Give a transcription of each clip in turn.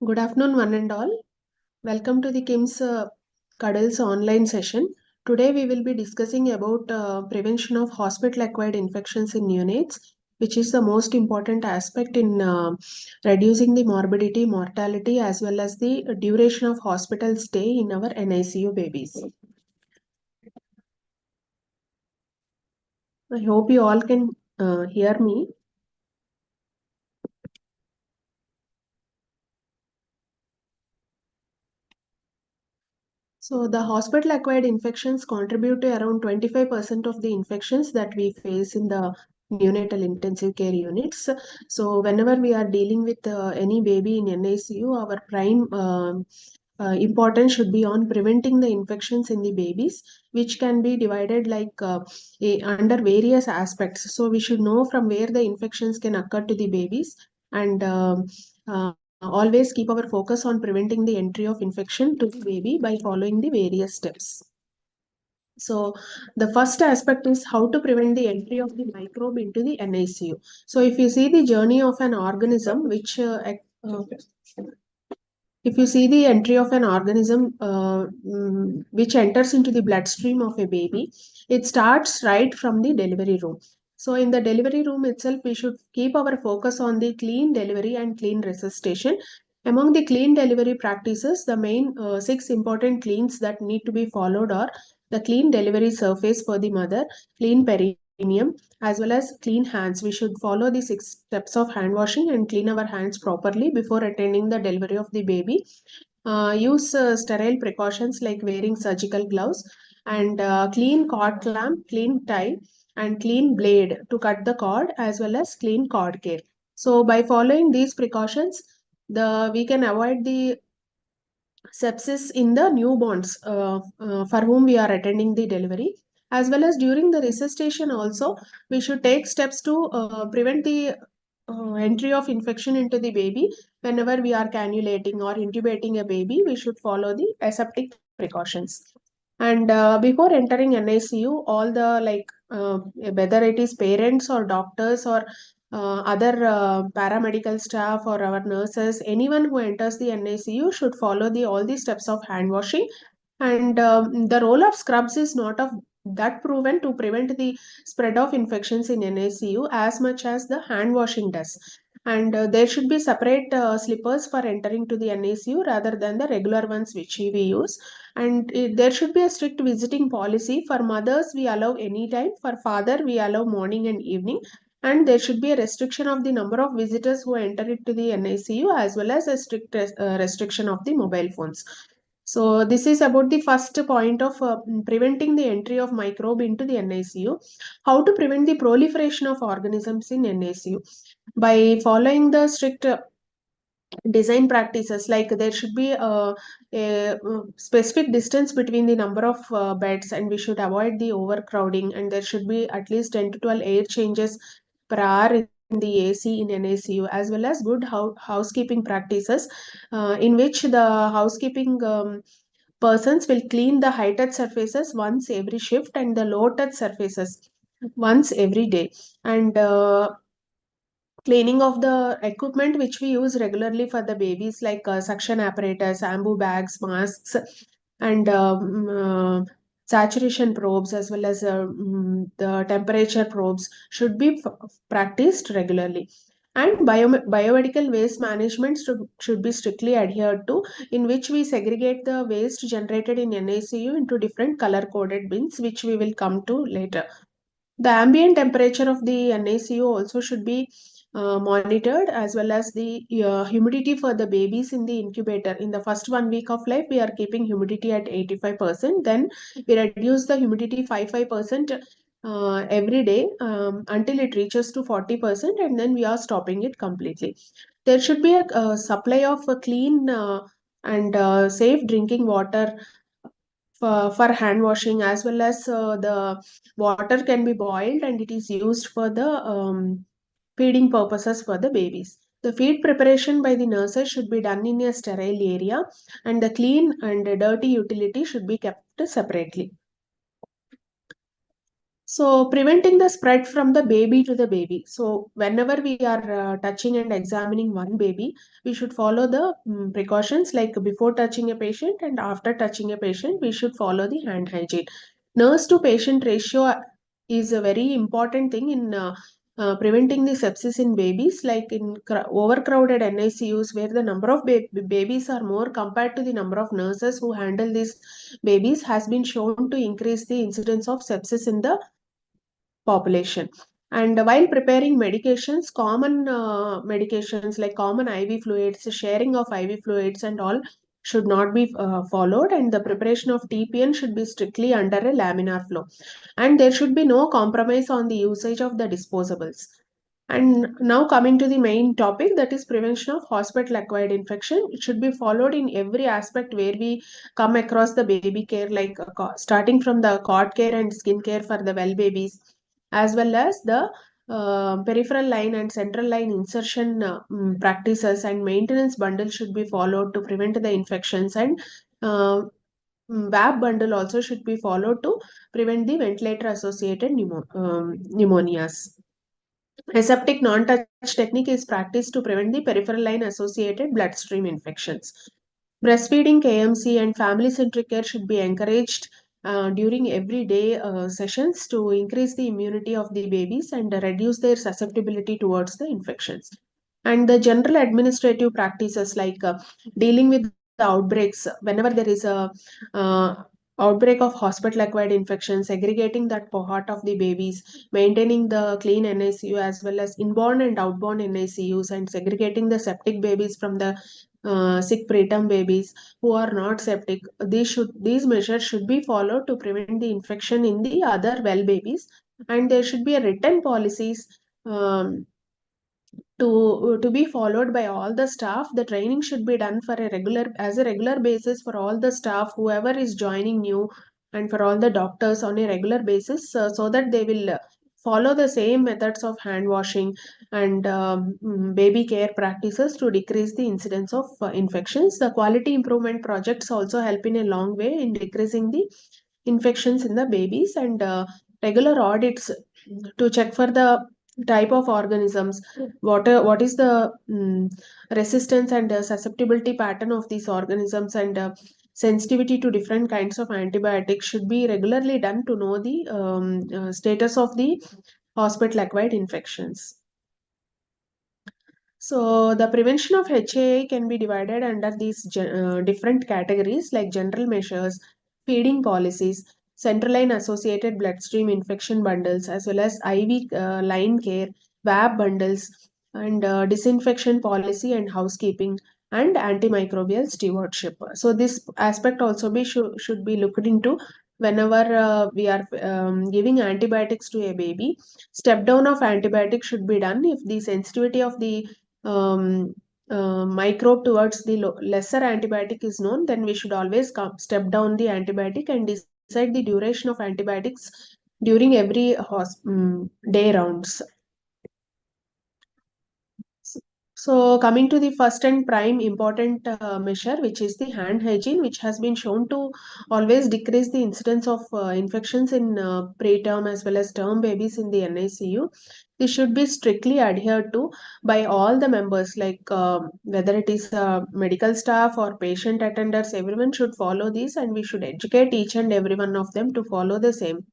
Good afternoon, one and all. Welcome to the KIMS Cuddles online session. Today we will be discussing about prevention of hospital-acquired infections in neonates, which is the most important aspect in reducing the morbidity, mortality, as well as the duration of hospital stay in our NICU babies. I hope you all can hear me. So the hospital-acquired infections contribute to around 25% of the infections that we face in the neonatal intensive care units. So whenever we are dealing with any baby in NICU, our prime importance should be on preventing the infections in the babies, which can be divided like under various aspects. So we should know from where the infections can occur to the babies and uh, always keep our focus on preventing the entry of infection to the baby by following the various steps. So the first aspect is how to prevent the entry of the microbe into the NICU. So if you see the journey of an organism if you see the entry of an organism which enters into the bloodstream of a baby, it starts right from the delivery room. So in the delivery room itself, we should keep our focus on the clean delivery and clean resuscitation. Among the clean delivery practices, the main six important cleans that need to be followed are the clean delivery surface for the mother, clean perineum, as well as clean hands. We should follow the six steps of hand washing and clean our hands properly before attending the delivery of the baby. Use sterile precautions like wearing surgical gloves and clean cord clamp, clean tie, and clean blade to cut the cord, as well as clean cord care. So by following these precautions, we can avoid the sepsis in the newborns for whom we are attending the delivery, as well as during the resuscitation also we should take steps to prevent the entry of infection into the baby. Whenever we are cannulating or intubating a baby, we should follow the aseptic precautions. And before entering NICU, all the whether it is parents or doctors or other paramedical staff or our nurses, anyone who enters the NICU should follow the all the steps of hand washing. And the role of scrubs is not of that proven to prevent the spread of infections in NICU as much as the hand washing does. And there should be separate slippers for entering to the NICU rather than the regular ones which we use. And there should be a strict visiting policy. For mothers, we allow any time. For father, we allow morning and evening. And there should be a restriction of the number of visitors who enter into the NICU, as well as a strict restriction of the mobile phones. So this is about the first point of preventing the entry of microbe into the NICU. How to prevent the proliferation of organisms in NICU? By following the strict design practices, like there should be a specific distance between the number of beds, and we should avoid the overcrowding, and there should be at least 10 to 12 air changes per hour in the AC in NICU, as well as good housekeeping practices in which the housekeeping persons will clean the high touch surfaces once every shift and the low touch surfaces once every day. And cleaning of the equipment which we use regularly for the babies, like suction apparatus, ambu bags, masks, and saturation probes, as well as the temperature probes, should be practiced regularly. And biomedical waste management should be strictly adhered to, in which we segregate the waste generated in NICU into different color coded bins, which we will come to later. The ambient temperature of the NICU also should be monitored, as well as the humidity for the babies in the incubator. In the first 1 week of life, we are keeping humidity at 85%. Then we reduce the humidity 55% every day until it reaches to 40%, and then we are stopping it completely. There should be a supply of a clean and safe drinking water for hand washing, as well as the water can be boiled and it is used for the feeding purposes for the babies. The feed preparation by the nurses should be done in a sterile area, and the clean and dirty utility should be kept separately. So, preventing the spread from the baby to the baby. So, whenever we are touching and examining one baby, we should follow the precautions like before touching a patient and after touching a patient, we should follow the hand hygiene. Nurse to patient ratio is a very important thing in preventing the sepsis in babies, like in overcrowded NICUs, where the number of babies are more compared to the number of nurses who handle these babies, has been shown to increase the incidence of sepsis in the population. And while preparing medications, common medications like common IV fluids, sharing of IV fluids, and all should not be followed. And the preparation of TPN should be strictly under a laminar flow. And there should be no compromise on the usage of the disposables. And now coming to the main topic, that is prevention of hospital acquired infection. It should be followed in every aspect where we come across the baby care, like starting from the cord care and skin care for the well babies, as well as the peripheral line and central line insertion practices and maintenance bundle should be followed to prevent the infections. And uh, WAP bundle also should be followed to prevent the ventilator associated pneumonias. Aseptic non-touch technique is practiced to prevent the peripheral line associated bloodstream infections. Breastfeeding, KMC, and family-centric care should be encouraged during everyday sessions to increase the immunity of the babies and reduce their susceptibility towards the infections. And the general administrative practices like dealing with the outbreaks whenever there is a uh, outbreak of hospital acquired infection, segregating that cohort of the babies, maintaining the clean NICU as well as inborn and outborn NICUs, and segregating the septic babies from the sick preterm babies who are not septic. These measures should be followed to prevent the infection in the other well babies, and there should be a written policies um, to be followed by all the staff. The training should be done for a regular basis for all the staff whoever is joining new, and for all the doctors on a regular basis, so that they will follow the same methods of hand washing and baby care practices to decrease the incidence of infections. The quality improvement projects also help in a long way in decreasing the infections in the babies. And regular audits to check for the type of organisms, what is the resistance and susceptibility pattern of these organisms, and sensitivity to different kinds of antibiotics should be regularly done to know the status of the hospital acquired infections. So the prevention of HAI can be divided under these different categories like general measures, feeding policies, central line associated bloodstream infection bundles, as well as IV line care, WAB bundles, and disinfection policy and housekeeping, and antimicrobial stewardship. So this aspect also should be looked into whenever we are giving antibiotics to a baby. Step down of antibiotics should be done if the sensitivity of the um, microbe towards the lesser antibiotic is known, then we should always step down the antibiotic and decide the duration of antibiotics during every day rounds. So, coming to the first and prime important measure, which is the hand hygiene, which has been shown to always decrease the incidence of infections in preterm as well as term babies in the NICU. This should be strictly adhered to by all the members, like whether it is medical staff or patient attenders, everyone should follow these, and we should educate each and every one of them to follow the same.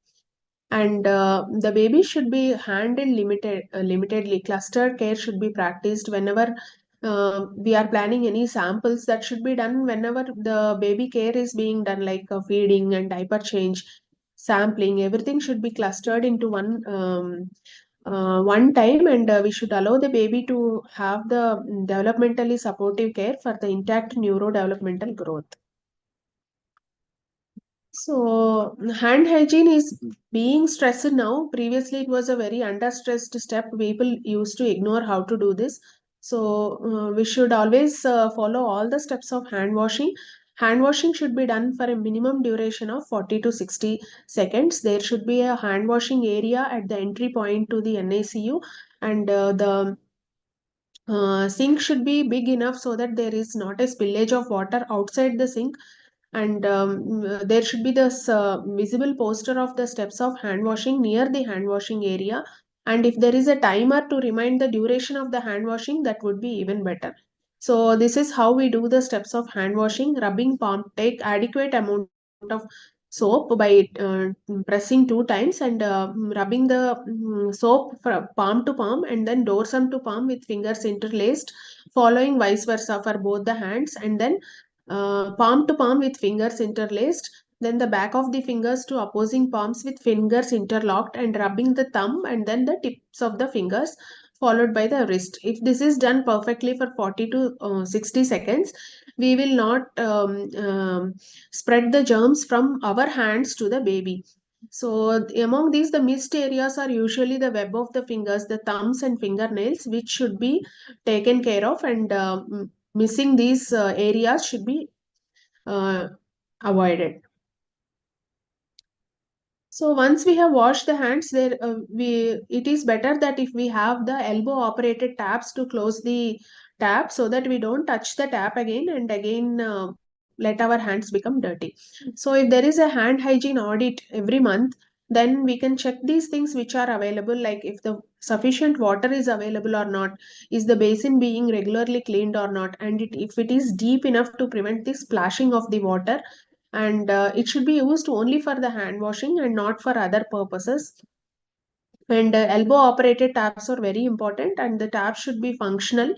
And the baby should be handled limitedly. Clustered care should be practiced whenever we are planning any samples. That should be done whenever the baby care is being done, like feeding and diaper change, sampling. Everything should be clustered into one time, and we should allow the baby to have the developmentally supportive care for the intact neurodevelopmental growth. So, hand hygiene is being stressed now. Previously, it was a very under stressed step. People used to ignore how to do this. So, we should always follow all the steps of hand washing. Hand washing should be done for a minimum duration of 40 to 60 seconds. There should be a hand washing area at the entry point to the NICU, and the sink should be big enough so that there is not a spillage of water outside the sink. And there should be this visible poster of the steps of hand washing near the hand washing area. And if there is a timer to remind the duration of the hand washing, that would be even better. So this is how we do the steps of hand washing. Rubbing palm, take adequate amount of soap by pressing 2 times, and rubbing the soap from palm to palm and then dorsum to palm with fingers interlaced, following vice versa for both the hands, and then palm to palm with fingers interlaced, then the back of the fingers to opposing palms with fingers interlocked, and rubbing the thumb and then the tips of the fingers, followed by the wrist. If this is done perfectly for 40 to 60 seconds, we will not spread the germs from our hands to the baby. So among these, the missed areas are usually the web of the fingers, the thumbs and fingernails, which should be taken care of, and missing these areas should be uh, avoided. So once we have washed the hands, there we it is better that if we have the elbow operated taps to close the tap, so that we don't touch the tap again and again let our hands become dirty. So if there is a hand hygiene audit every month, then we can check these things which are available, like if the sufficient water is available or not, is the basin being regularly cleaned or not, and if it is deep enough to prevent the splashing of the water, and it should be used only for the hand washing and not for other purposes. And elbow operated taps are very important, and the tap should be functional,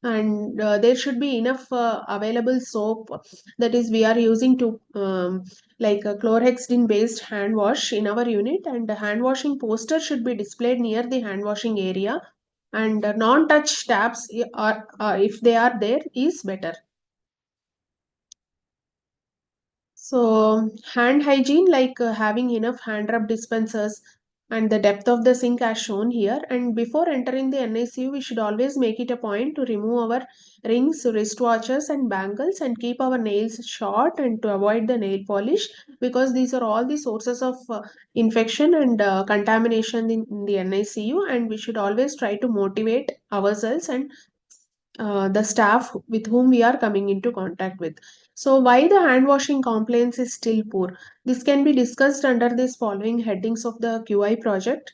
and there should be enough available soap, that is we are using to like a chlorhexidine based hand wash in our unit, and the hand washing poster should be displayed near the hand washing area, and non touch taps are if they are there is better. So, hand hygiene, like having enough hand rub dispensers and the depth of the sink as shown here. And before entering the NICU, we should always make it a point to remove our rings, wristwatches, and bangles, and keep our nails short and to avoid the nail polish, because these are all the sources of infection and contamination in the NICU. And we should always try to motivate ourselves and the staff with whom we are coming into contact with. So, why the hand washing compliance is still poor? This can be discussed under these following headings of the QI project.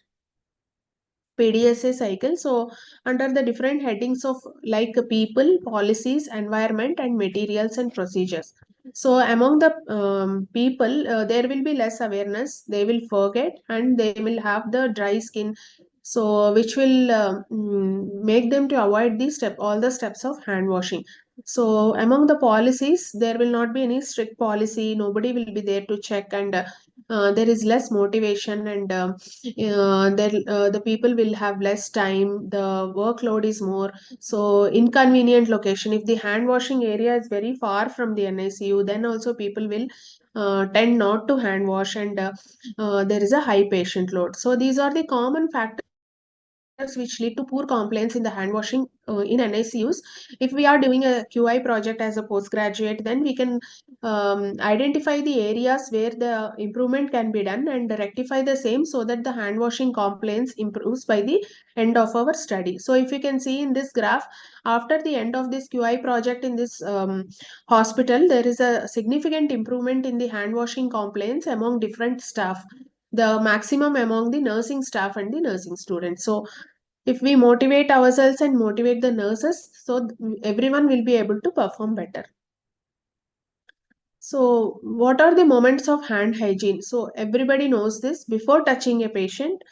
PDSA cycle. So, under the different headings of like people, policies, environment, and materials and procedures. So, among the people, there will be less awareness, they will forget, and they will have the dry skin. So, which will make them to avoid all the steps of hand washing. So, among the policies, there will not be any strict policy, nobody will be there to check, and there is less motivation, and the people will have less time, the workload is more. So inconvenient location, if the hand washing area is very far from the NICU, then also people will tend not to hand wash, and there is a high patient load. So these are the common factors which lead to poor compliance in the hand washing in NICUs. If we are doing a QI project as a postgraduate, then we can identify the areas where the improvement can be done and rectify the same, so that the hand washing compliance improves by the end of our study. So if you can see in this graph, after the end of this QI project in this hospital, there is a significant improvement in the hand washing compliance among different staff, the maximum among the nursing staff and the nursing students. So if we motivate ourselves and motivate the nurses, so everyone will be able to perform better. So what are the moments of hand hygiene? So everybody knows this. Before touching a patient,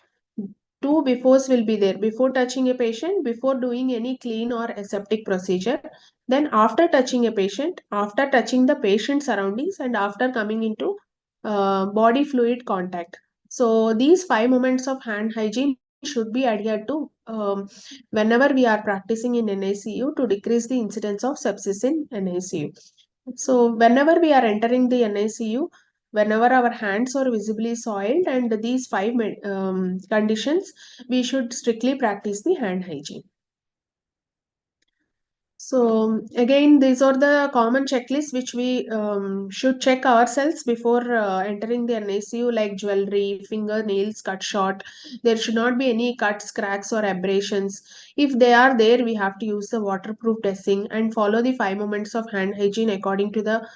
two befores will be there: before touching a patient, before doing any clean or aseptic procedure, then after touching a patient, after touching the patient surroundings, and after coming into body fluid contact. So these 5 moments of hand hygiene should be adhered to whenever we are practicing in NICU to decrease the incidence of sepsis in NICU. So whenever we are entering the NICU, whenever our hands are visibly soiled, and these five conditions, we should strictly practice the hand hygiene. So again, these are the common checklists which we should check ourselves before entering the NICU, like jewelry, fingernails cut short. There should not be any cuts, cracks, or abrasions. If they are there, we have to use the waterproof dressing and follow the 5 moments of hand hygiene according to the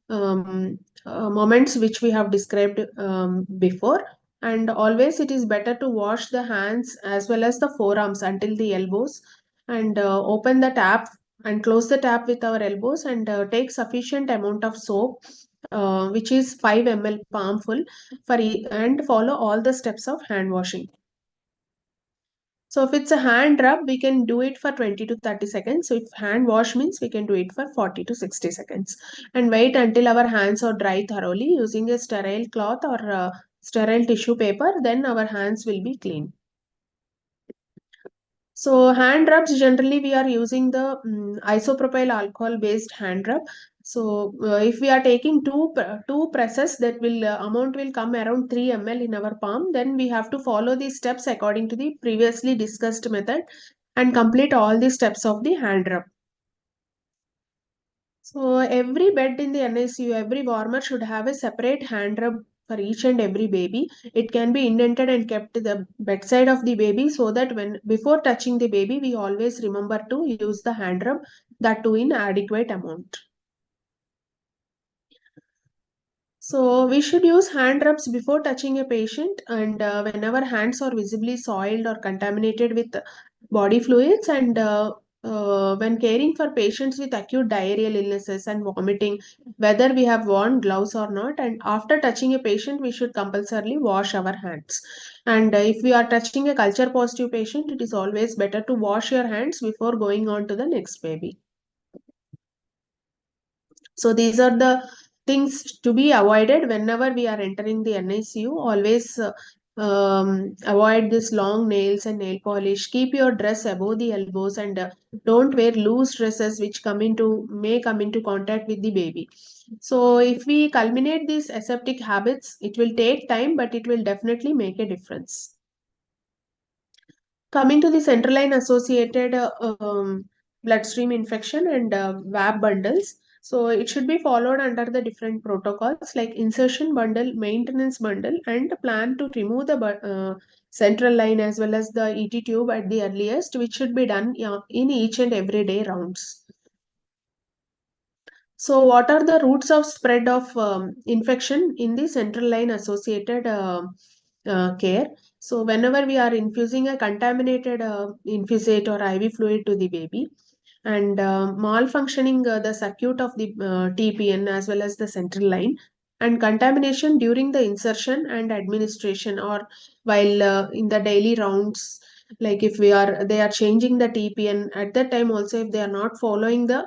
moments which we have described before. And always it is better to wash the hands as well as the forearms until the elbows, and open the tap and close the tap with our elbows, and take sufficient amount of soap, which is 5 ml palm full and follow all the steps of hand washing. So if it's a hand rub, we can do it for 20 to 30 seconds. So if hand wash means we can do it for 40 to 60 seconds. And wait until our hands are dry thoroughly using a sterile cloth or sterile tissue paper. Then our hands will be clean. So hand rubs, generally we are using the isopropyl alcohol based hand rub. So if we are taking two presses, that will amount will come around 3 ml in our palm. Then we have to follow these steps according to the previously discussed method and complete all the steps of the hand rub. So every bed in the NICU, every warmer should have a separate hand rub for each and every baby. It can be indented and kept to the bedside of the baby, so that when before touching the baby, we always remember to use the hand rub, that too in adequate amount. So we should use hand rubs before touching a patient, and whenever hands are visibly soiled or contaminated with body fluids, and when caring for patients with acute diarrheal illnesses and vomiting, whether we have worn gloves or not, and after touching a patient, we should compulsorily wash our hands. And if we are touching a culture positive patient, it is always better to wash your hands before going on to the next baby. So these are the things to be avoided whenever we are entering the NICU. Always avoid this long nails and nail polish. Keep your dress above the elbows, and don't wear loose dresses which may come into contact with the baby. So if we culminate these aseptic habits, it will take time, but it will definitely make a difference. Coming to the central line associated bloodstream infection and VAB bundles. So it should be followed under the different protocols like insertion bundle, maintenance bundle, and plan to remove the central line as well as the ET tube at the earliest, which should be done in each and every day rounds. So, what are the routes of spread of infection in the central line associated care? So, whenever we are infusing a contaminated infusate or IV fluid to the baby, and malfunctioning the circuit of the TPN as well as the central line, and contamination during the insertion and administration, or while in the daily rounds, like if they are changing the TPN at that time also, if they are not following the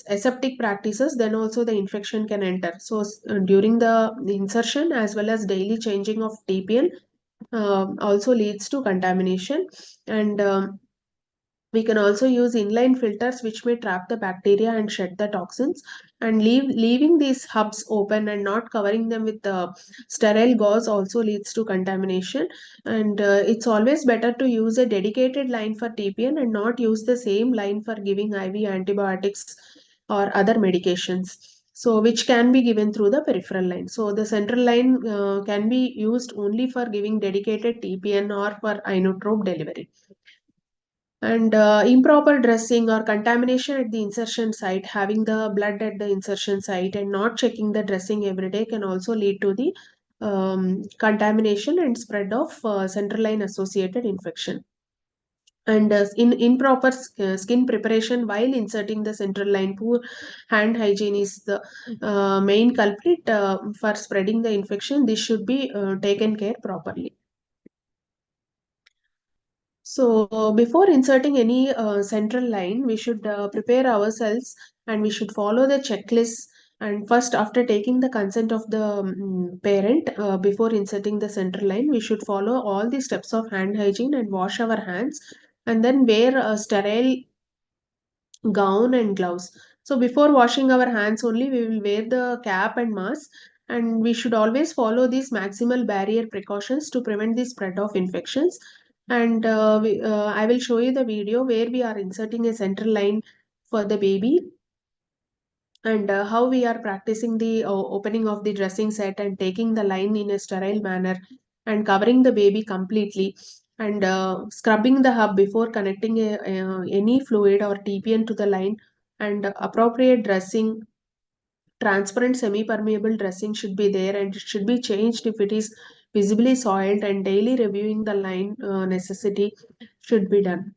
aseptic practices, then also the infection can enter. So during the insertion as well as daily changing of TPN also leads to contamination. And we can also use inline filters which may trap the bacteria and shed the toxins, and leaving these hubs open and not covering them with sterile gauze also leads to contamination. And it's always better to use a dedicated line for TPN and not use the same line for giving IV antibiotics or other medications, so which can be given through the peripheral line. So the central line can be used only for giving dedicated TPN or for inotrope delivery. And improper dressing or contamination at the insertion site, having the blood at the insertion site and not checking the dressing every day, can also lead to the contamination and spread of central line associated infection. And in improper skin preparation while inserting the central line, poor hand hygiene is the main culprit for spreading the infection. This should be taken care properly. So, before inserting any central line, we should prepare ourselves, and we should follow the checklist. And first, after taking the consent of the parent, before inserting the central line, we should follow all the steps of hand hygiene and wash our hands, and then wear a sterile gown and gloves. So before washing our hands only, we will wear the cap and mask, and we should always follow these maximal barrier precautions to prevent the spread of infections. And I will show you the video where we are inserting a central line for the baby, and how we are practicing the opening of the dressing set and taking the line in a sterile manner, and covering the baby completely, and scrubbing the hub before connecting any fluid or TPN to the line, and appropriate dressing transparent semi-permeable dressing should be there, and it should be changed if it is visibly soiled, and daily reviewing the line necessity should be done.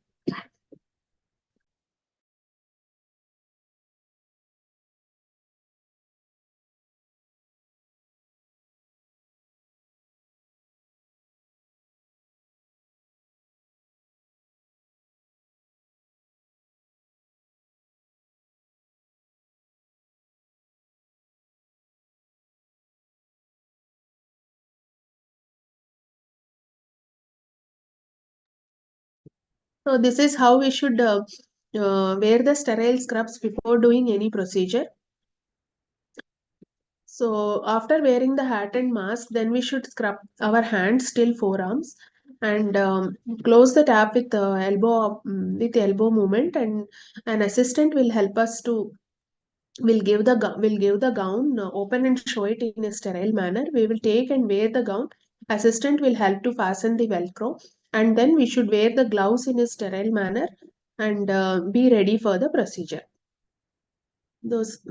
So this is how we should wear the sterile scrubs before doing any procedure. So after wearing the hat and mask, then we should scrub our hands till forearms, and close the tap with elbow movement, and an assistant will help us to will give the gown, open and show it in a sterile manner. We will take and wear the gown. Assistant will help to fasten the velcro, and then we should wear the gloves in a sterile manner, and be ready for the procedure.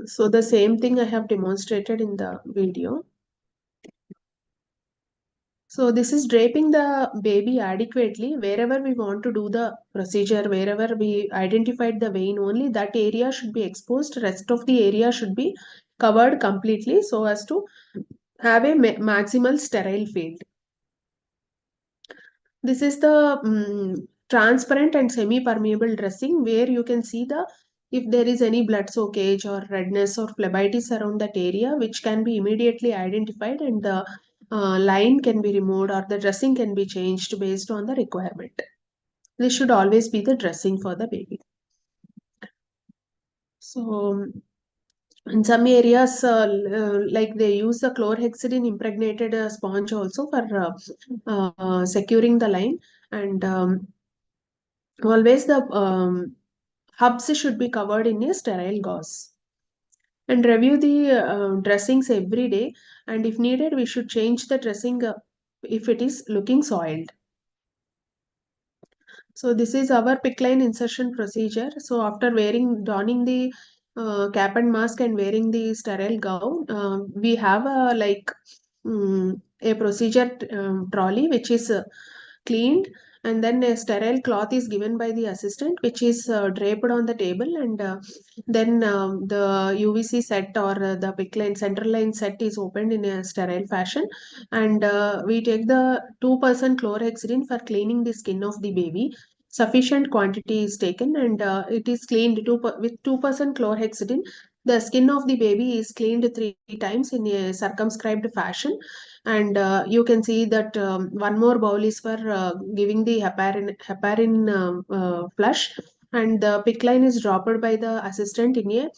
So the same thing I have demonstrated in the video. So this is draping the baby adequately wherever we want to do the procedure, wherever we identified the vein, only that area should be exposed. Rest of the area should be covered completely so as to have a maximal sterile field. This is the transparent and semi-permeable dressing, where you can see the if there is any blood soakage or redness or phlebitis around that area, which can be immediately identified, and the line can be removed or the dressing can be changed based on the requirement. This should always be the dressing for the baby. So in some areas, like they use the chlorhexidine impregnated sponge also for securing the line, and always the hubs should be covered in a sterile gauze. And review the dressings every day, and if needed, we should change the dressing if it is looking soiled. So this is our PICC line insertion procedure. So after donning the cap and mask and wearing the sterile gown, we have a procedure trolley which is cleaned, and then a sterile cloth is given by the assistant, which is draped on the table, and then the UVC set or the PICC line central line set is opened in a sterile fashion, and we take the 2% chlorhexidine for cleaning the skin of the baby. Sufficient quantity is taken, and it is cleaned with 2% chlorhexidine. The skin of the baby is cleaned 3 times in a circumscribed fashion, and you can see that one more bowl is for giving the heparin flush, and the PICC line is dropped by the assistant in a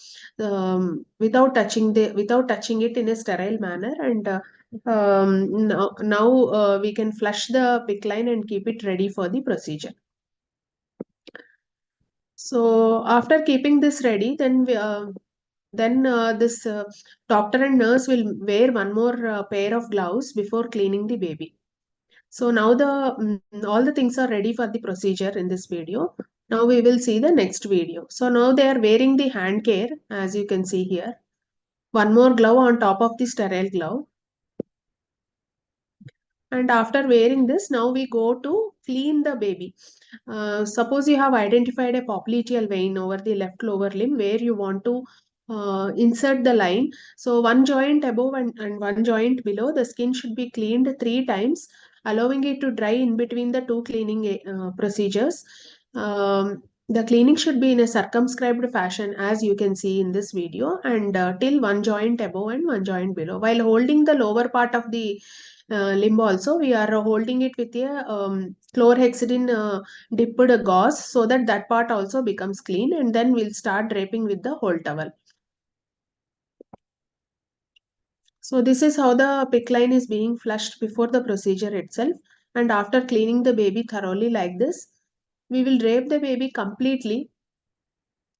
without touching it in a sterile manner, and now we can flush the PICC line and keep it ready for the procedure. So after keeping this ready, then this doctor and nurse will wear one more pair of gloves before cleaning the baby. So now all the things are ready for the procedure in this video. Now we will see the next video. So now they are wearing the hand care, as you can see here. One more glove on top of the sterile glove. And after wearing this, now we go to clean the baby. Suppose you have identified a popliteal vein over the left lower limb where you want to insert the line. So one joint above and one joint below, the skin should be cleaned 3 times, allowing it to dry in between the two cleaning procedures. The cleaning should be in a circumscribed fashion, as you can see in this video, and till one joint above and one joint below. While holding the lower part of the limb also, we are holding it with a chlorhexidine dipped gauze, so that that part also becomes clean, and then we'll start draping with the whole towel. So this is how the PICC line is being flushed before the procedure itself, and after cleaning the baby thoroughly like this, we will drape the baby completely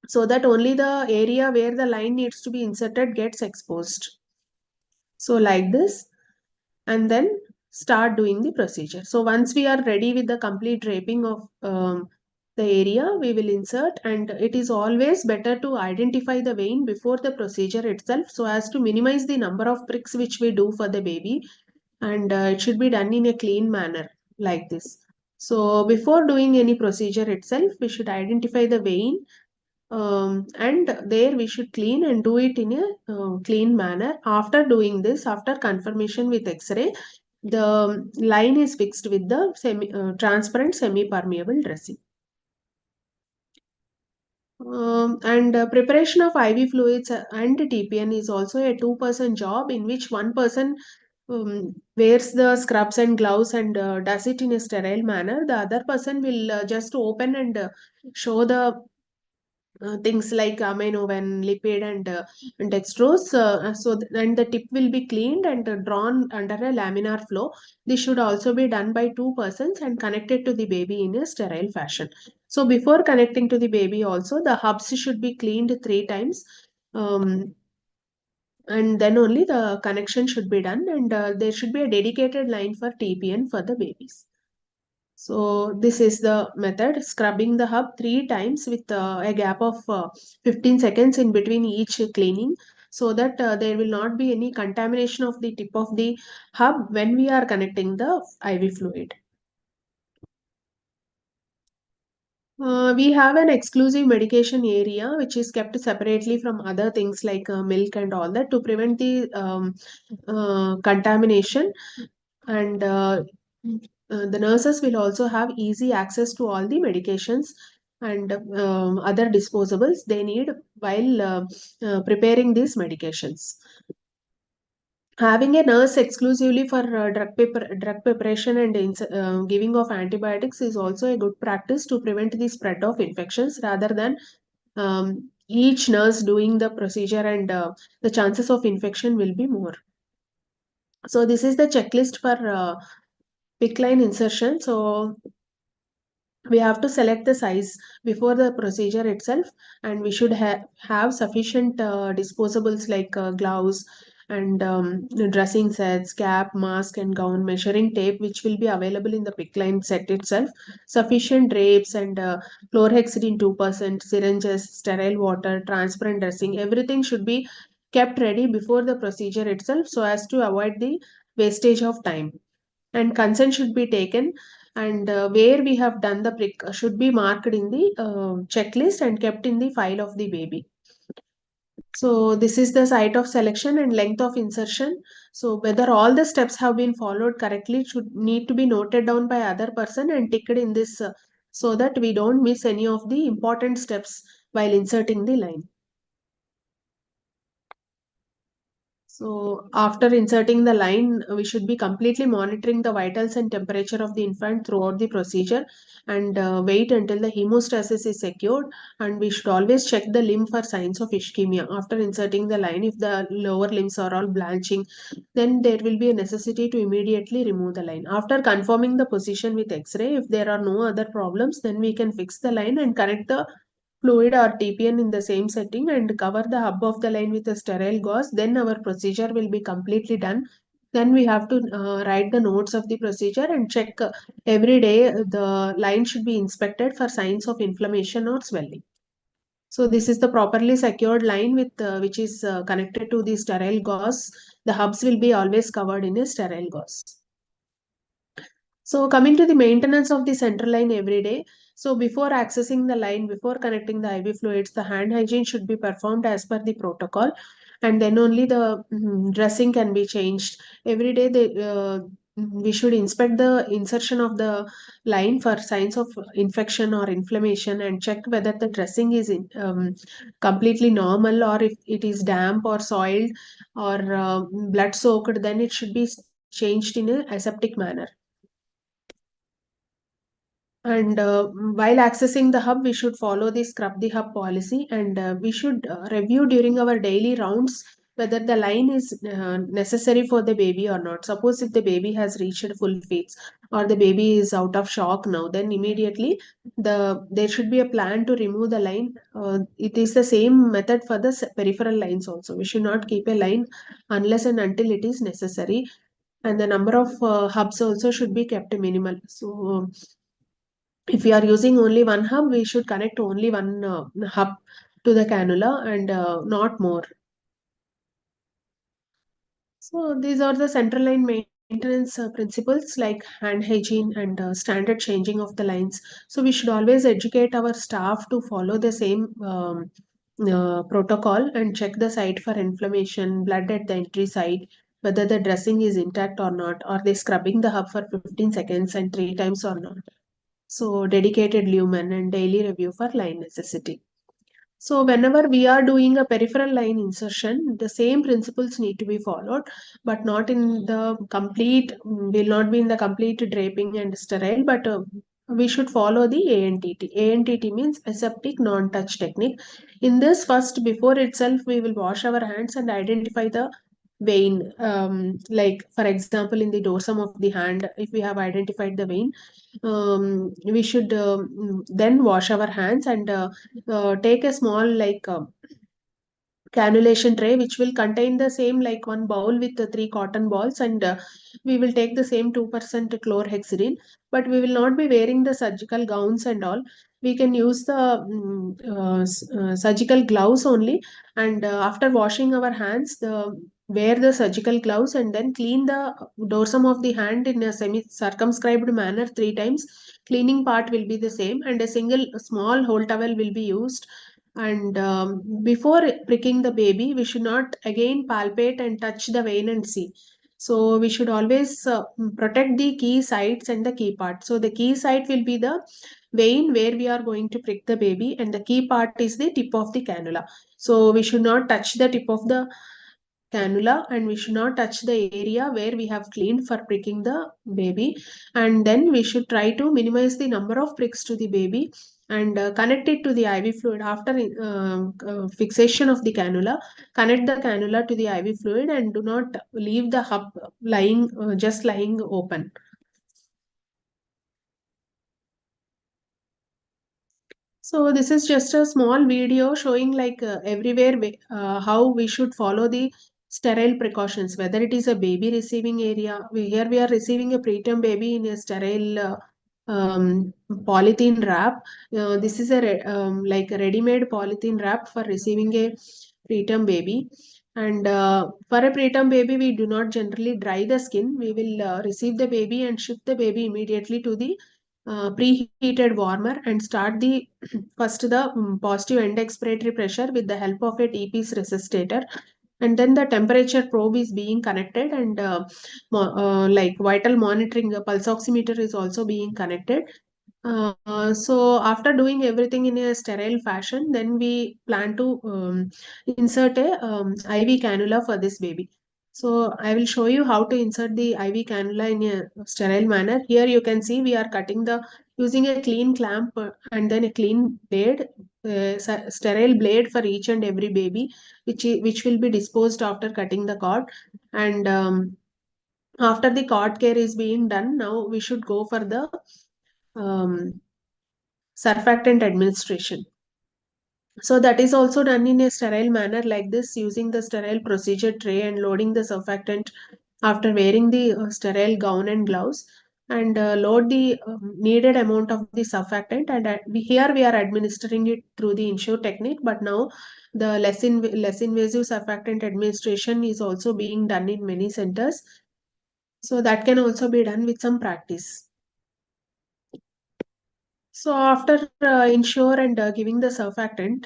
so that only the area where the line needs to be inserted gets exposed. So like this, and then start doing the procedure. So once we are ready with the complete draping of the area we will insert, and it is always better to identify the vein before the procedure itself so as to minimize the number of pricks which we do for the baby, and it should be done in a clean manner like this. So before doing any procedure itself, we should identify the vein, and there we should clean and do it in a clean manner. After doing this, after confirmation with X-ray, the line is fixed with the transparent semi-permeable dressing. And preparation of IV fluids and TPN is also a two-person job in which one person wears the scrubs and gloves and does it in a sterile manner. The other person will just open and show the things like aminoven, lipid, and dextrose. And the tip will be cleaned and drawn under a laminar flow. This should also be done by two persons and connected to the baby in a sterile fashion. So before connecting to the baby also, the hubs should be cleaned 3 times. Um, and then only the connection should be done, and there should be a dedicated line for TPN for the babies. So this is the method, scrubbing the hub 3 times with a gap of 15 seconds in between each cleaning, so that there will not be any contamination of the tip of the hub when we are connecting the IV fluid. We have an exclusive medication area which is kept separately from other things like milk and all that to prevent the contamination, and the nurses will also have easy access to all the medications and other disposables they need while preparing these medications. Having a nurse exclusively for drug preparation and giving of antibiotics is also a good practice to prevent the spread of infections rather than each nurse doing the procedure, and the chances of infection will be more. So this is the checklist for PICC line insertion. So we have to select the size before the procedure itself, and we should have sufficient disposables like gloves and dressing sets, cap, mask, and gown, measuring tape which will be available in the PICC line set itself, sufficient drapes and chlorhexidine 2%, syringes, sterile water, transparent dressing. Everything should be kept ready before the procedure itself so as to avoid the wastage of time, and consent should be taken, and where we have done the prick should be marked in the checklist and kept in the file of the baby. So this is the site of selection and length of insertion. So whether all the steps have been followed correctly should need to be noted down by other person and ticked in this so that we don't miss any of the important steps while inserting the line. So after inserting the line, we should be completely monitoring the vitals and temperature of the infant throughout the procedure, and wait until the hemostasis is secured. And we should always check the limb for signs of ischemia. After inserting the line, if the lower limbs are all blanching, then there will be a necessity to immediately remove the line. After confirming the position with X-ray, if there are no other problems, then we can fix the line and connect the fluid or TPN in the same setting and cover the hub of the line with a sterile gauze. Then our procedure will be completely done. Then we have to write the notes of the procedure and check every day. The line should be inspected for signs of inflammation or swelling. So this is the properly secured line with which is connected to the sterile gauze. The hubs will be always covered in a sterile gauze. So coming to the maintenance of the central line every day. So before accessing the line, before connecting the IV fluids, the hand hygiene should be performed as per the protocol, and then only the dressing can be changed. Every day we should inspect the insertion of the line for signs of infection or inflammation and check whether the dressing is completely normal, or if it is damp or soiled or blood soaked, then it should be changed in a aseptic manner. And while accessing the hub, we should follow the scrub the hub policy, and we should review during our daily rounds whether the line is necessary for the baby or not. Suppose if the baby has reached full feeds or the baby is out of shock now, then immediately there should be a plan to remove the line. It is the same method for the peripheral lines also. We should not keep a line unless and until it is necessary, and the number of hubs also should be kept minimal. So If we are using only one hub, we should connect only one hub to the cannula and not more. So these are the central line maintenance principles like hand hygiene and standard changing of the lines. So we should always educate our staff to follow the same protocol and check the site for inflammation, blood at the entry site, whether the dressing is intact or not. Are they scrubbing the hub for 15 seconds and 3 times or not? So dedicated lumen and daily review for line necessity. So whenever we are doing a peripheral line insertion, the same principles need to be followed, but not in the complete, will not be in the complete draping and sterile, but we should follow the ANTT. ANTT means aseptic non-touch technique. In this first, before itself, we will wash our hands and identify the vein. Like for example, in the dorsum of the hand, if we have identified the vein, we should then wash our hands and take a small cannulation tray which will contain the same like one bowl with the three cotton balls, and we will take the same 2% chlorhexidine, but we will not be wearing the surgical gowns and all. We can use the surgical gloves only, and after washing our hands, wear the surgical gloves and then clean the dorsum of the hand in a semi circumscribed manner 3 times. Cleaning part will be the same, and a single small whole towel will be used. And before pricking the baby, we should not again palpate and touch the vein and see. So we should always protect the key sites and the key part. So the key site will be the vein where we are going to prick the baby, and the key part is the tip of the cannula. So we should not touch the tip of the cannula, and we should not touch the area where we have cleaned for pricking the baby. And then we should try to minimize the number of pricks to the baby and connect it to the IV fluid after fixation of the cannula. Connect the cannula to the IV fluid and do not leave the hub lying just lying open. So this is just a small video showing everywhere how we should follow the sterile precautions, whether it is a baby receiving area. Here we are receiving a preterm baby in a sterile polythene wrap. This is a like a ready-made polythene wrap for receiving a preterm baby. And for a preterm baby, we do not generally dry the skin. We will receive the baby and shift the baby immediately to the preheated warmer and start the first the positive end expiratory pressure with the help of a TP's resuscitator, and then the temperature probe is being connected, and like vital monitoring, the pulse oximeter is also being connected. So after doing everything in a sterile fashion, then we plan to insert a IV cannula for this baby. So I will show you how to insert the IV cannula in a sterile manner. Here you can see we are cutting the using a clean clamp and then a clean blade, sterile blade for each and every baby, which will be disposed after cutting the cord. And after the cord care is being done, now we should go for the um, surfactant administration. So that is also done in a sterile manner like this, using the sterile procedure tray and loading the surfactant after wearing the sterile gown and gloves, and load the needed amount of the surfactant, and here we are administering it through the insure technique, but now the less invasive surfactant administration is also being done in many centers, so that can also be done with some practice. So after insure and giving the surfactant,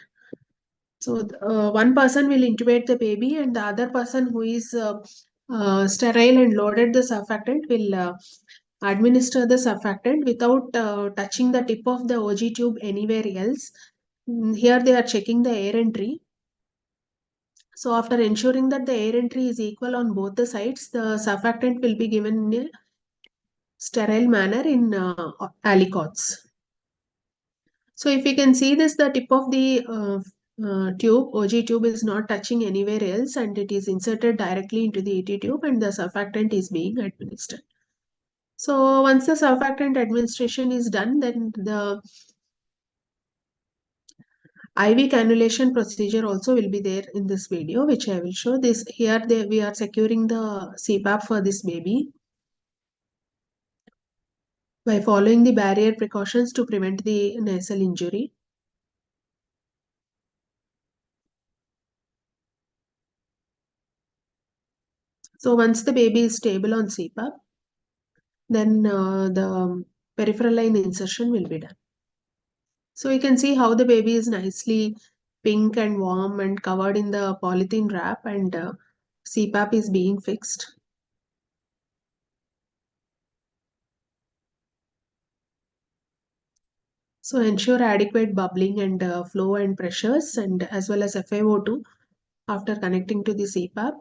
so one person will intubate the baby, and the other person who is sterile and loaded the surfactant will administer the surfactant without touching the tip of the OG tube anywhere else. Here they are checking the air entry. So after ensuring that the air entry is equal on both the sides, the surfactant will be given in a sterile manner in aliquots. So if you can see this, the tip of the tube, OG tube is not touching anywhere else, and it is inserted directly into the ET tube, and the surfactant is being administered. So once the surfactant administration is done, then the IV cannulation procedure also will be there in this video, which I will show. This here we are securing the CPAP for this baby. by following the barrier precautions to prevent the nasal injury. So once the baby is stable on CPAP, then the peripheral line insertion will be done. So you can see how the baby is nicely pink and warm and covered in the polythene wrap, and CPAP is being fixed. So ensure adequate bubbling and flow and pressures, and as well as FiO2 after connecting to the CPAP.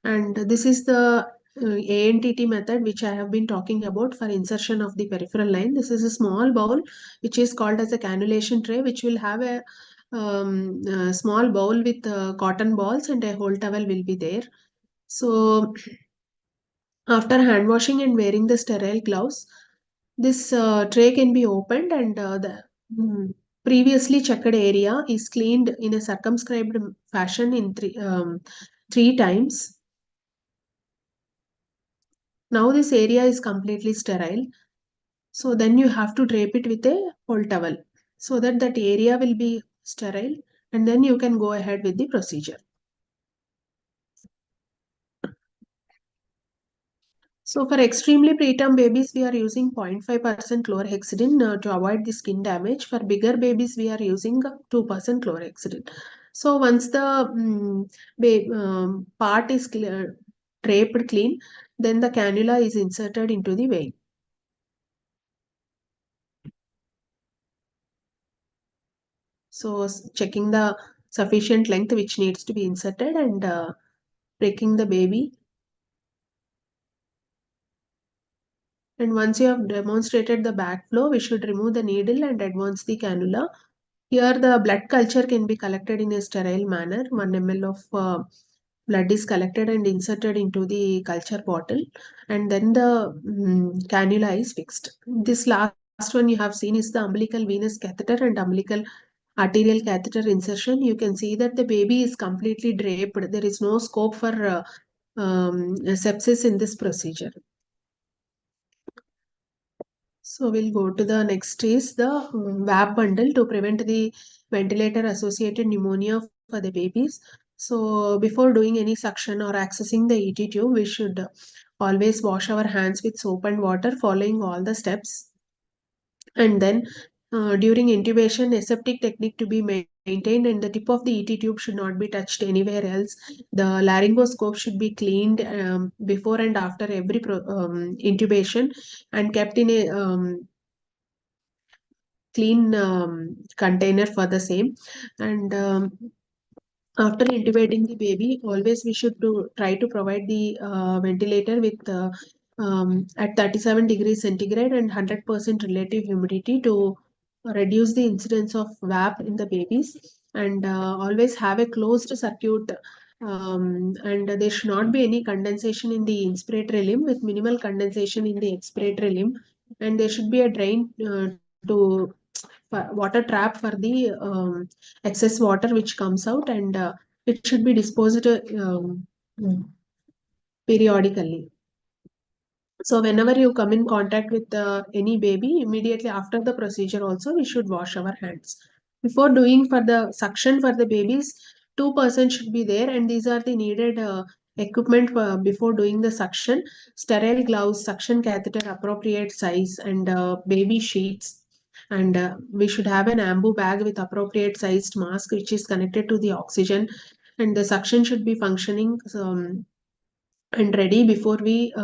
And this is the ANTT method which I have been talking about for insertion of the peripheral line. This is a small bowl which is called as a cannulation tray, which will have a small bowl with cotton balls, and a whole towel will be there. So after hand washing and wearing the sterile gloves, this tray can be opened, and the previously checked area is cleaned in a circumscribed fashion in three times. Now this area is completely sterile. So then you have to drape it with a whole towel so that that area will be sterile, and then you can go ahead with the procedure. So for extremely preterm babies, we are using 0.5% chlorhexidine to avoid the skin damage. For bigger babies, we are using 2% chlorhexidine. So once the part is clear, draped clean, then the cannula is inserted into the vein. So checking the sufficient length which needs to be inserted, and breaking the baby. And once you have demonstrated the backflow, we should remove the needle and advance the cannula. Here the blood culture can be collected in a sterile manner. 1 ml of blood is collected and inserted into the culture bottle, and then the cannula is fixed. This last one you have seen is the umbilical venous catheter and umbilical arterial catheter insertion. You can see that the baby is completely draped. There is no scope for sepsis in this procedure. So we'll go to the next is the VAP bundle to prevent the ventilator associated pneumonia for the babies. So before doing any suction or accessing the ET tube, we should always wash our hands with soap and water, following all the steps. And then during intubation, aseptic technique to be maintained, and the tip of the ET tube should not be touched anywhere else. The laryngoscope should be cleaned before and after every intubation, and kept in a clean container for the same. And after intubating the baby, always we should try to provide the ventilator with at 37 degrees centigrade and 100% relative humidity to reduce the incidence of VAP in the babies. And always have a closed circuit, and there should not be any condensation in the inspiratory limb, with minimal condensation in the expiratory limb. And there should be a drain to water trap for the excess water which comes out, and it should be disposed periodically. So whenever you come in contact with any baby, immediately after the procedure also we should wash our hands. Before doing for the suction for the babies, two persons should be there, and these are the needed equipment before doing the suction: sterile gloves, suction catheter appropriate size, and baby sheets. And we should have an ambu bag with appropriate sized mask which is connected to the oxygen, and the suction should be functioning and ready before we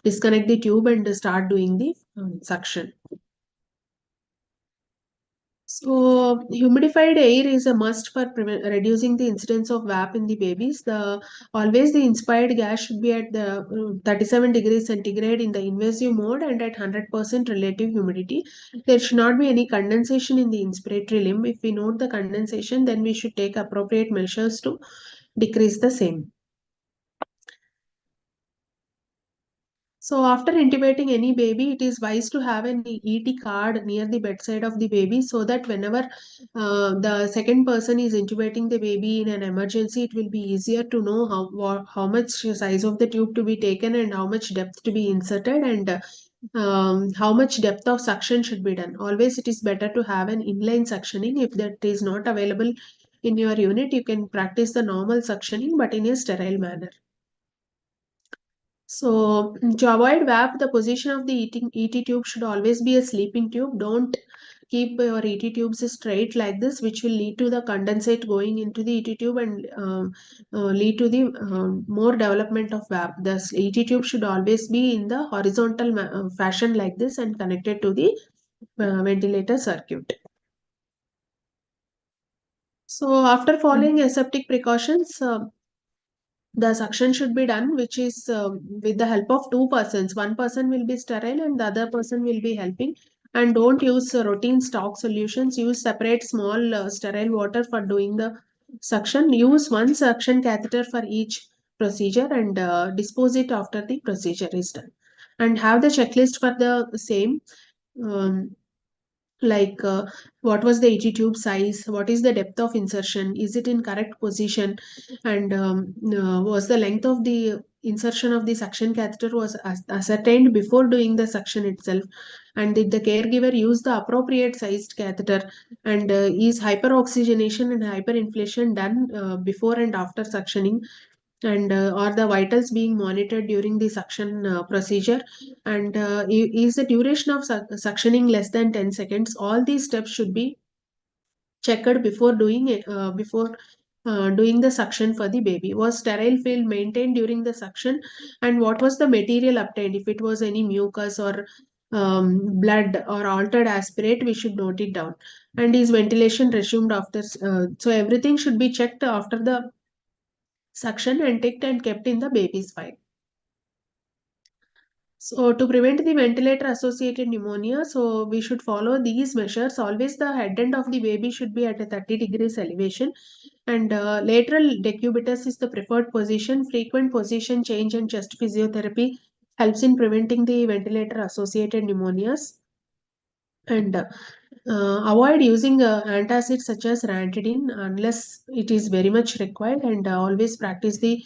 disconnect the tube and start doing the suction. So humidified air is a must for reducing the incidence of VAP in the babies. Always the inspired gas should be at the 37 degrees centigrade in the invasive mode and at 100% relative humidity. There should not be any condensation in the inspiratory limb. If we note the condensation, then we should take appropriate measures to decrease the same. So after intubating any baby, it is wise to have an ET card near the bedside of the baby, so that whenever the second person is intubating the baby in an emergency, it will be easier to know how much size of the tube to be taken and how much depth to be inserted, and how much depth of suction should be done. Always it is better to have an inline suctioning. If that is not available in your unit, you can practice the normal suctioning but in a sterile manner. So to avoid VAP, the position of the ET tube should always be a sleeping tube. Don't keep your ET tubes straight like this, which will lead to the condensate going into the ET tube and lead to the more development of VAP. The ET tube should always be in the horizontal fashion like this and connected to the ventilator circuit. So after following aseptic precautions, the suction should be done, which is with the help of two persons. One person will be sterile and the other person will be helping. And don't use routine stock solutions. Use separate small sterile water for doing the suction. Use one suction catheter for each procedure and dispose it after the procedure is done. And have the checklist for the same. Um, like what was the ET tube size, what is the depth of insertion, is it in correct position, and was the length of the insertion of the suction catheter was ascertained before doing the suction itself, and did the caregiver use the appropriate sized catheter, and is hyperoxygenation and hyperinflation done before and after suctioning, and are the vitals being monitored during the suction procedure, and is the duration of suctioning less than 10 seconds. All these steps should be checked before doing it, before doing the suction for the baby. Was sterile field maintained during the suction, and what was the material obtained? If it was any mucus or blood or altered aspirate, we should note it down. And is ventilation resumed after? So everything should be checked after the suction and ticked and kept in the baby's file. So to prevent the ventilator associated pneumonia, so we should follow these measures. Always the head end of the baby should be at a 30 degrees elevation, and lateral decubitus is the preferred position. Frequent position change and chest physiotherapy helps in preventing the ventilator associated pneumonias. And avoid using antacids such as ranitidine unless it is very much required, and always practice the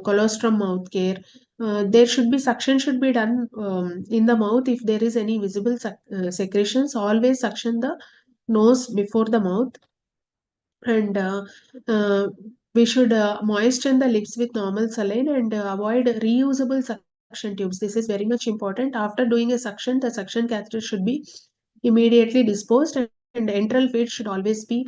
colostrum mouth care. There should be suction should be done in the mouth if there is any visible secretions. Always suction the nose before the mouth, and uh, we should moisten the lips with normal saline, and avoid reusable suction tubes. This is very much important. After doing a suction, the suction catheter should be immediately disposed, and enteral feed should always be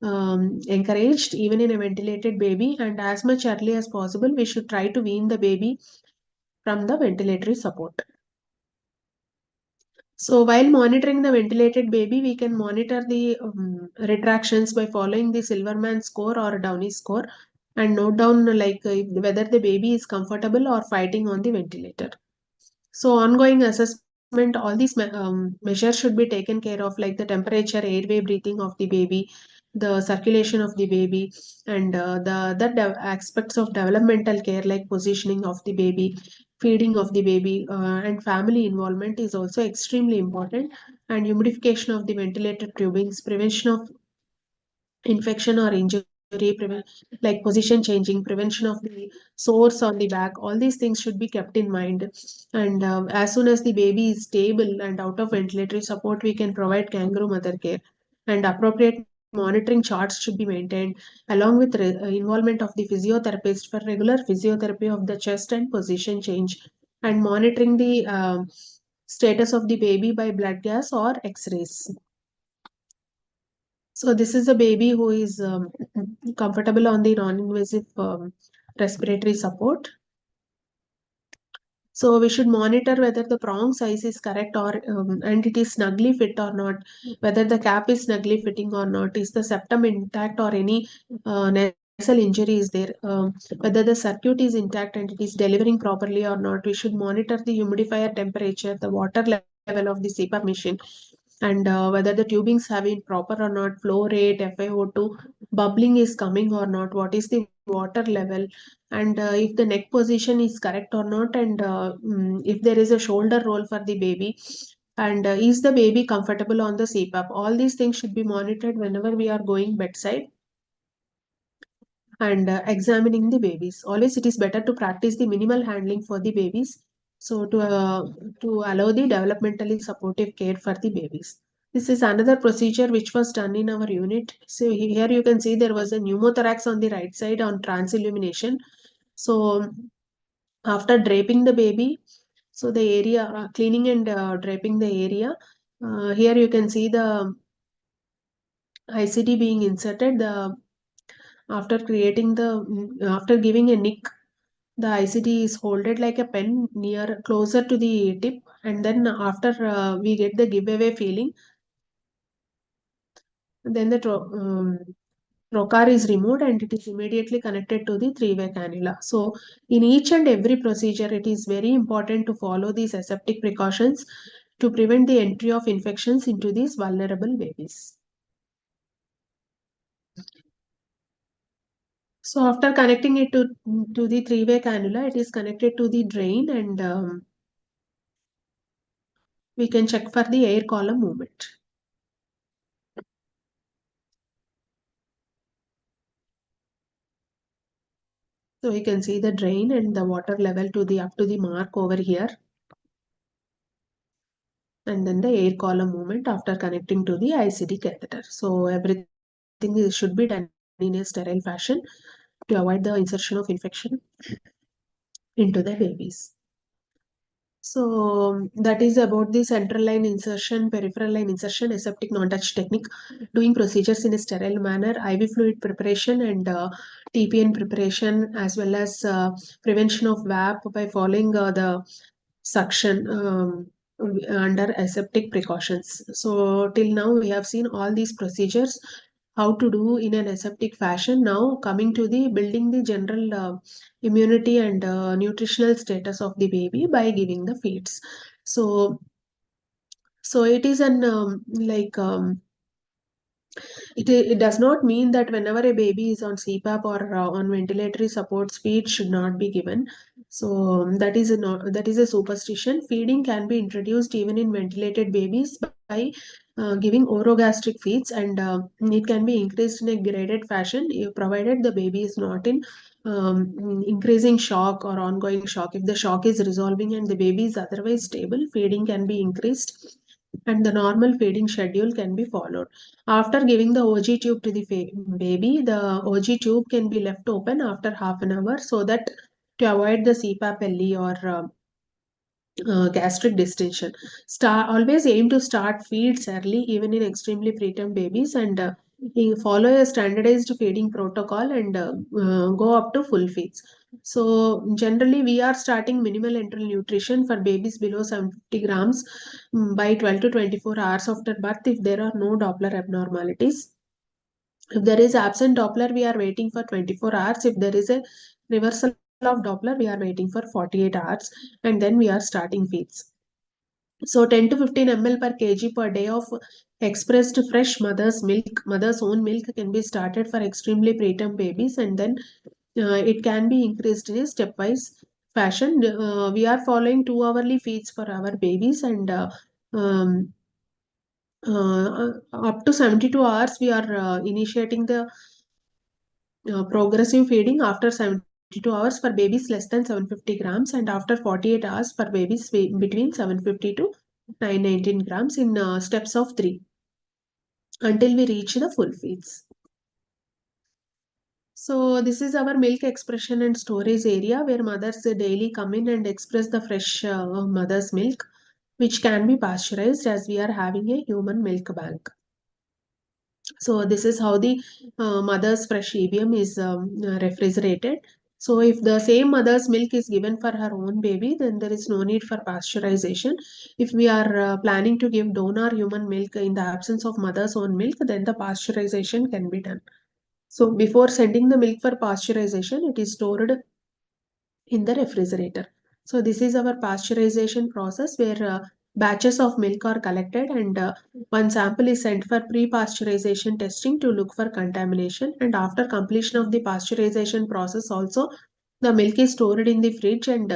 encouraged even in a ventilated baby, and as much early as possible we should try to wean the baby from the ventilatory support. So while monitoring the ventilated baby, we can monitor the retractions by following the Silverman score or Downey score, and note down whether the baby is comfortable or fighting on the ventilator. So ongoing assessment, all these measures should be taken care of, like the temperature, airway, breathing of the baby, the circulation of the baby, and the aspects of developmental care like positioning of the baby, feeding of the baby, and family involvement is also extremely important. And humidification of the ventilator tubings, prevention of infection or injury, like position changing, prevention of the sores on the back, all these things should be kept in mind. And as soon as the baby is stable and out of ventilatory support, we can provide kangaroo mother care, and appropriate monitoring charts should be maintained, along with involvement of the physiotherapist for regular physiotherapy of the chest and position change, and monitoring the status of the baby by blood gas or x-rays. So this is a baby who is comfortable on the non-invasive respiratory support. So we should monitor whether the prong size is correct, or and it is snugly fit or not, whether the cap is snugly fitting or not, is the septum intact or any nasal injury is there, whether the circuit is intact and it is delivering properly or not. We should monitor the humidifier temperature, the water level of the CPAP machine, and whether the tubings have been proper or not, flow rate, FiO2, bubbling is coming or not, what is the water level, and if the neck position is correct or not, and if there is a shoulder roll for the baby, and is the baby comfortable on the CPAP. All these things should be monitored whenever we are going bedside and examining the babies. Always it is better to practice the minimal handling for the babies So to allow the developmentally supportive care for the babies. This is another procedure which was done in our unit. So here you can see there was a pneumothorax on the right side on transillumination. So after draping the baby, so the area cleaning and draping the area. Here you can see the ICD being inserted. The after creating the after giving a nick, the ICD is folded like a pen near closer to the tip, and then after we get the giveaway feeling, then the trocar is removed and it is immediately connected to the three-way cannula. So in each and every procedure, it is very important to follow these aseptic precautions to prevent the entry of infections into these vulnerable babies. So after connecting it to the three-way cannula, it is connected to the drain, and we can check for the air column movement. So you can see the drain and the water level to the up to the mark over here, and then the air column movement after connecting to the ICD catheter. So everything should be done in a sterile fashion to avoid the insertion of infection into the babies. So that is about the central line insertion, peripheral line insertion, aseptic non-touch technique, doing procedures in a sterile manner, IV fluid preparation and TPN preparation, as well as prevention of VAP by following the suction under aseptic precautions. So till now we have seen all these procedures how to do in an aseptic fashion. Now coming to the building the general immunity and nutritional status of the baby by giving the feeds. So it is an it does not mean that whenever a baby is on CPAP or on ventilatory support, feed should not be given. So that is a superstition. Feeding can be introduced even in ventilated babies by giving orogastric feeds, and it can be increased in a graded fashion provided the baby is not in increasing shock or ongoing shock. If the shock is resolving and the baby is otherwise stable, feeding can be increased and the normal feeding schedule can be followed. After giving the OG tube to the baby, the OG tube can be left open after half an hour so that to avoid the CPAP LE or gastric distension. Always aim to start feeds early, even in extremely preterm babies, and follow a standardized feeding protocol and go up to full feeds. So generally, we are starting minimal enteral nutrition for babies below 750 grams by 12 to 24 hours after birth if there are no Doppler abnormalities. If there is absent Doppler, we are waiting for 24 hours. If there is a reversal of Doppler, we are waiting for 48 hours, and then we are starting feeds. So 10 to 15 ml per kg per day of expressed fresh mother's own milk can be started for extremely preterm babies, and then it can be increased in a stepwise fashion. We are following 2 hourly feeds for our babies, and um, up to 72 hours we are initiating the progressive feeding after 72 hours for babies less than 750 grams, and after 48 hours for babies between 750 to 919 grams in steps of 3 until we reach the full feeds. So this is our milk expression and storage area where mothers daily come in and express the fresh mother's milk, which can be pasteurized as we are having a human milk bank. So this is how the mother's fresh EBM is refrigerated. So if the same mother's milk is given for her own baby, then there is no need for pasteurization. If we are planning to give donor human milk in the absence of mother's own milk, then the pasteurization can be done. So before sending the milk for pasteurization, it is stored in the refrigerator. So this is our pasteurization process where batches of milk are collected, and one sample is sent for pre-pasteurization testing to look for contamination, and after completion of the pasteurization process also the milk is stored in the fridge, and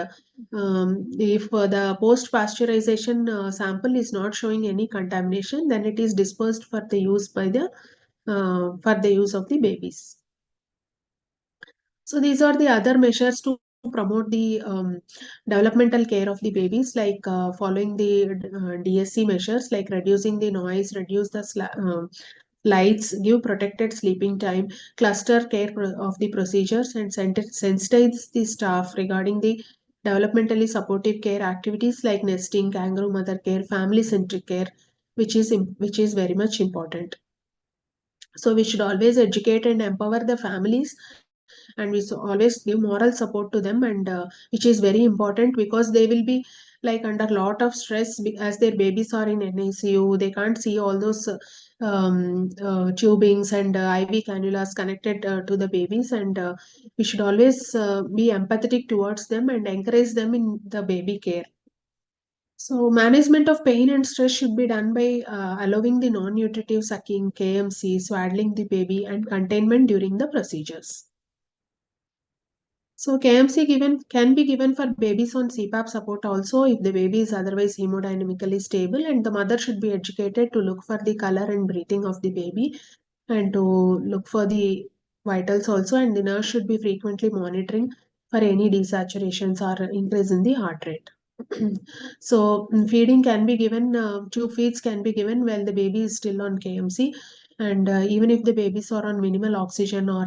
if the post-pasteurization sample is not showing any contamination, then it is dispersed for the use by the for the use of the babies. So these are the other measures to promote the developmental care of the babies, like following the DSC measures, like reducing the noise, reduce the lights, give protected sleeping time, cluster care of the procedures, and sensitize the staff regarding the developmentally supportive care activities like nesting, kangaroo mother care, family centric care, which is very much important. So we should always educate and empower the families, and we always give moral support to them, and which is very important, because they will be like under a lot of stress as their babies are in NICU. They can't see all those tubings and IV cannulas connected to the babies, and we should always be empathetic towards them and encourage them in the baby care. So, management of pain and stress should be done by allowing the non-nutritive sucking, KMC, swaddling the baby, and containment during the procedures. So, KMC can be given for babies on CPAP support also if the baby is otherwise hemodynamically stable, and the mother should be educated to look for the color and breathing of the baby, and to look for the vitals also, and the nurse should be frequently monitoring for any desaturations or increase in the heart rate. So feeding can be given, tube feeds can be given while the baby is still on KMC, and even if the babies are on minimal oxygen or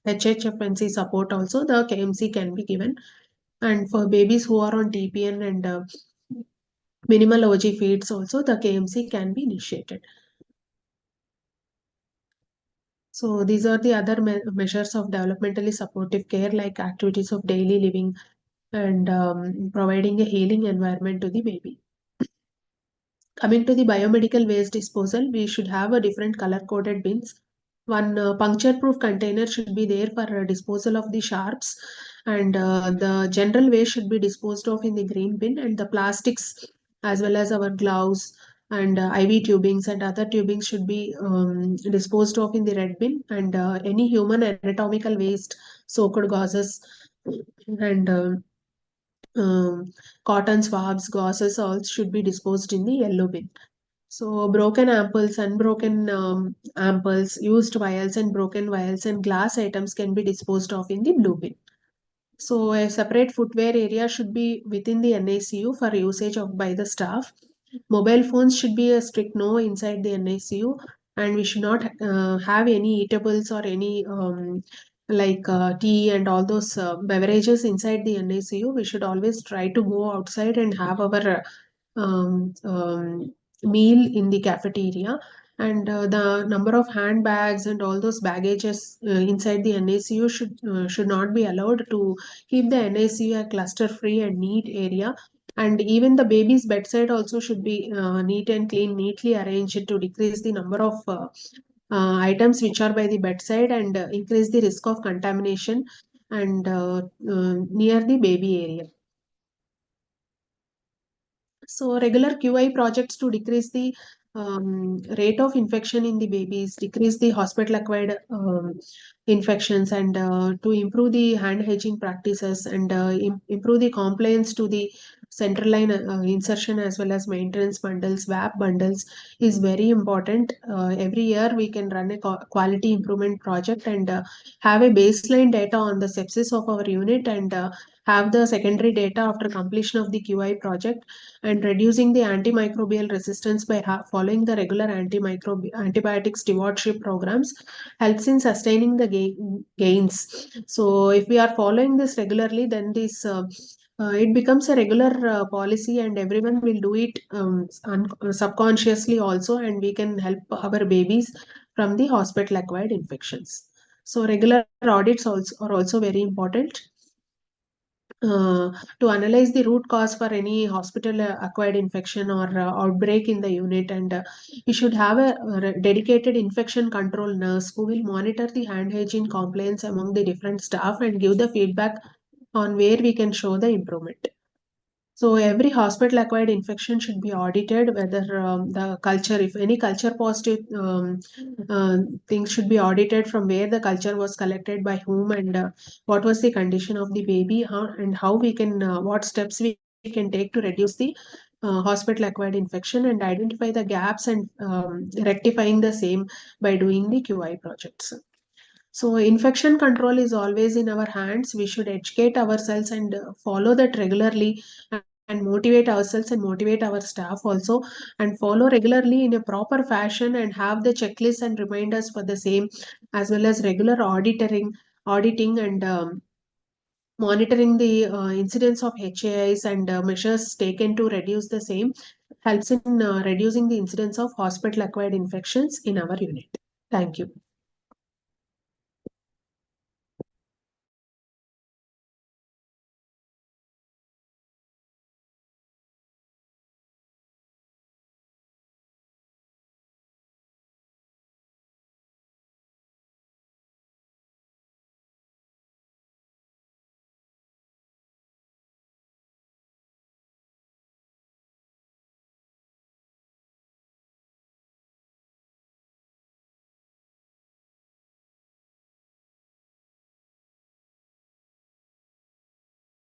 HHFNC support also, the KMC can be given. And for babies who are on TPN and minimal OG feeds also, the KMC can be initiated. So these are the other measures of developmentally supportive care, like activities of daily living and providing a healing environment to the baby. Coming to the biomedical waste disposal, we should have a different color coded bins. One puncture proof container should be there for disposal of the sharps, and the general waste should be disposed of in the green bin, and the plastics as well as our gloves and IV tubings and other tubings should be disposed of in the red bin, and any human anatomical waste, soaked gauzes, and cotton swabs, gauzes, all should be disposed in the yellow bin. So broken ampoules, unbroken ampoules, used vials and broken vials and glass items can be disposed of in the blue bin. So a separate footwear area should be within the NICU for usage of by the staff. Mobile phones should be a strict no inside the NICU, and we should not have any eatables or any like tea and all those beverages inside the NICU. We should always try to go outside and have our meal in the cafeteria, and the number of handbags and all those baggages inside the NICU should not be allowed, to keep the NICU a cluster free and neat area. And even the baby's bedside also should be neat and clean, neatly arranged, to decrease the number of items which are by the bedside, and increase the risk of contamination and near the baby area. So regular QI projects to decrease the rate of infection in the babies, decrease the hospital-acquired infections, and to improve the hand hygiene practices, and improve the compliance to the central line insertion as well as maintenance bundles, WAP bundles is very important. Every year we can run a quality improvement project, and have a baseline data on the sepsis of our unit, and have the secondary data after completion of the QI project, and reducing the antimicrobial resistance by following the regular antibiotic stewardship programs helps in sustaining the gains. So if we are following this regularly, then this it becomes a regular policy, and everyone will do it subconsciously also, and we can help our babies from the hospital acquired infections. So regular audits also are also very important to analyze the root cause for any hospital acquired infection or outbreak in the unit, and we should have a dedicated infection control nurse who will monitor the hand hygiene compliance among the different staff and give the feedback on where we can show the improvement. So every hospital acquired infection should be audited, whether the culture, if any culture positive things should be audited, from where the culture was collected, by whom, and what was the condition of the baby, and how we can, what steps we can take to reduce the hospital acquired infection, and identify the gaps, and rectifying the same by doing the QI projects. So infection control is always in our hands. We should educate ourselves and follow that regularly, and motivate ourselves and motivate our staff also, and follow regularly in a proper fashion, and have the checklist and reminders for the same, as well as regular auditing and monitoring the incidence of HAIs, and measures taken to reduce the same helps in reducing the incidence of hospital acquired infections in our unit. Thank you.